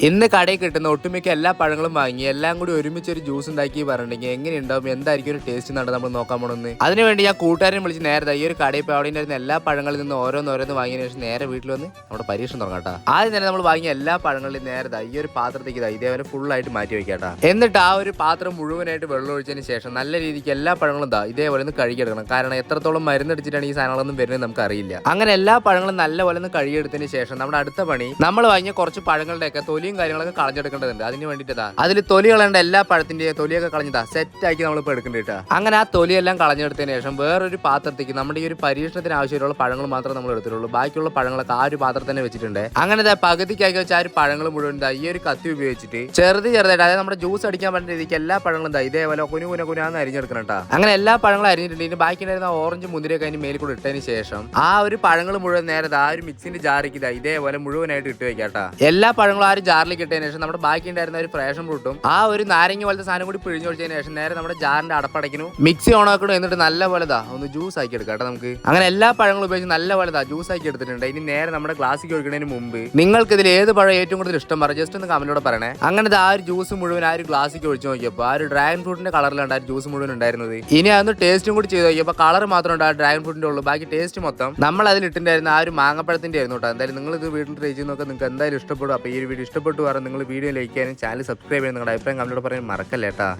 ഇന്ന് കടയിൽ കിട്ടുന്ന ഒട്ടുമിക്ക എല്ലാ പഴങ്ങളും വാങ്ങി എല്ലാം കൂടി ഒരുമിച്ച് ഒരു ജ്യൂസ് ഉണ്ടാക്കി പറഞ്ഞിട്ടുണ്ടെങ്കിൽ എങ്ങനെയുണ്ടാവും, എന്തായിരിക്കും ഒരു ടേസ്റ്റ് എന്നാണ് നമ്മൾ നോക്കാൻ പോണെന്ന്. അതിനുവേണ്ടി ഞാൻ കൂട്ടുകാരനെ വിളിച്ച് നേരത്തെ ഈ ഒരു കടയിൽ പോയി അവിടെ ഉണ്ടായിരുന്ന എല്ലാ പഴങ്ങളിൽ നിന്ന് ഓരോന്ന് വാങ്ങിയതിനു ശേഷം നേരെ വീട്ടിൽ വന്ന് നമ്മുടെ പരീക്ഷണം തുടങ്ങാം. ആദ്യം തന്നെ നമ്മൾ വാങ്ങിയ എല്ലാ പഴങ്ങളിലും നേരത്തെ ഈ ഒരു പാത്രത്തേക്ക് ഇതേപോലെ ഫുള്ളായിട്ട് മാറ്റി വെക്കാട്ടാ. എന്നിട്ട് ആ ഒരു പാത്രം മുഴുവനായിട്ട് വെള്ളം ഒഴിച്ചതിന് ശേഷം നല്ല രീതിക്ക് എല്ലാ പഴങ്ങളും ഇതേപോലെ ഒന്ന് കഴുകിയെടുക്കണം. കാരണം എത്രത്തോളം മരുന്നടിച്ചിട്ടാണ് ഈ സാധനങ്ങളൊന്നും വരുന്നത് നമുക്ക് അറിയില്ല. അങ്ങനെ എല്ലാ പഴങ്ങളും നല്ലപോലെ ഒന്ന് കഴുകിയെടുത്തതിന് ശേഷം നമ്മുടെ അടുത്ത പണി നമ്മൾ വാങ്ങിയ കുറച്ച് പഴങ്ങളുടെയൊക്കെ തൊലിയും കാര്യങ്ങളൊക്കെ കളഞ്ഞെടുക്കേണ്ടതുണ്ട്. അതിന് വേണ്ടിയിട്ടാ അതിൽ തൊലി കളയേണ്ട എല്ലാ പഴത്തിന്റെയും തൊലിയൊക്കെ കളഞ്ഞതാ സെറ്റ് ആക്കി നമ്മളിപ്പോൾ എടുക്കേണ്ടിട്ടാ. അങ്ങനെ ആ തൊലിയെല്ലാം കളഞ്ഞെടുത്തതിന് ശേഷം വേറൊരു പാത്രത്തേക്ക് നമ്മുടെ ഈ ഒരു പരീക്ഷണത്തിന് ആവശ്യമുള്ള പഴങ്ങൾ മാത്രം നമ്മൾ എടുത്തിട്ടുള്ളൂ. ബാക്കിയുള്ള പഴങ്ങളൊക്കെ ആ ഒരു പാത്രത്തിൽ തന്നെ വെച്ചിട്ടുണ്ട്. അങ്ങനെ പകുതിക്കാക്കി വെച്ച ആ ഒരു പഴങ്ങൾ മുഴുവൻ ഈ ഒരു കത്തി ഉപയോഗിച്ചിട്ട് ചെറുതായിട്ട് അതായത് നമ്മുടെ ജ്യൂസ് അടിക്കാൻ പറ്റുന്ന രീതിക്ക് എല്ലാ പഴങ്ങളും ഇതേപോലെ കുനാന്ന് അരിഞ്ഞെടുക്കണം കേട്ടോ. അങ്ങനെ എല്ലാ പഴങ്ങളും അരിഞ്ഞിട്ടുണ്ടെങ്കിൽ ബാക്കി ഉണ്ടായിരുന്ന ഓറഞ്ച് മുന്തിരിയൊക്കെ അതിന് മേലിൽ കൂടെ ഇട്ടതിന് ശേഷം ആ ഒരു പഴങ്ങൾ മുഴുവൻ നേരെ ആ ഒരു മിക്സിന്റെ ജാറിക്ക് ഇതേപോലെ മുഴുവനായിട്ട് ഇട്ട് വെക്കാട്ടാ. എല്ലാ പഴങ്ങളും ആ ഒരു ജാറിലേക്ക് ഇട്ടതിന് ശേഷം നമ്മുടെ ബാക്കി ഉണ്ടായിരുന്ന ഒരു ഫ്രേഷൻ ഫ്രൂട്ടും ആ ഒരു നാരങ്ങ പോലത്തെ സാധനം കൂടി പിഴിഞ്ഞൊഴിച്ചതിന് ശേഷം നേരെ നമ്മുടെ ജാറിന്റെ അടപ്പടയ്ക്കുന്നു, മിക്സി ഓൺ ആക്കണം. എന്നിട്ട് നല്ലപോലെ ഒന്ന് ജ്യൂസ് ആക്കി എടുക്കാം കേട്ടോ നമുക്ക്. അങ്ങനെ എല്ലാ പഴങ്ങളും ഉപയോഗിച്ച് നല്ലപോലെ ജ്യൂസ് ആക്കി എടുത്തിട്ടുണ്ട്. ഇനി നേരെ നമ്മുടെ ഗ്ലാസ്സിൽ ഒഴിക്കുന്നതിന് മുമ്പ് നിങ്ങൾക്ക് ഇതിൽ ഏത് പഴം ഏറ്റവും കൂടുതൽ ഇഷ്ടം പറ ജസ്റ്റ് ഒന്ന് കമന്റിലൂടെ പറയണേ. അങ്ങനെ ആ ഒരു ജ്യൂസ് മുഴുവൻ ആ ഒരു ഗ്ലാസ്സിൽ ഒഴിച്ച് നോക്കിയപ്പോൾ ആ ഒരു ഡ്രാഗൺ ഫ്രൂട്ടിന്റെ കളറിലാണ് ആ ജ്യൂസ് മുഴുവൻ ഉണ്ടായിരുന്നത്. ഇനി അതൊന്ന് ടേസ്റ്റും കൂടി ചെയ്ത് നോക്കിയപ്പോൾ കളർ മാത്രം ഉണ്ട് ആ ഡ്രാഗൺ ഫ്രൂട്ടിന്റെ ഉള്ളൂ. ബാക്കി ടേസ്റ്റ് മൊത്തം നമ്മൾ അതിൽ ഇട്ടിട്ടുണ്ടായിരുന്ന ആ ഒരു മാങ്ങപ്പഴത്തിന്റെ ആയിരുന്നു കേട്ടോ. എന്തായാലും നിങ്ങൾ ഇത് വീട്ടിൽ ട്രൈ ചെയ്ത് നോക്കാം, നിങ്ങൾക്ക് എന്തായാലും ഇഷ്ടപ്പെടും. അപ്പോൾ ഈ വീഡിയോ ഇഷ്ടപ്പെട്ടു പറഞ്ഞാൽ നിങ്ങൾ വീഡിയോ ലൈക്ക് ചെയ്യാനും ചാനൽ സബ്സ്ക്രൈബ് ചെയ്യാൻ നിങ്ങളുടെ അഭിപ്രായം കമന്റിലൂടെ പറയാൻ മറക്കല്ലേട്ടാ.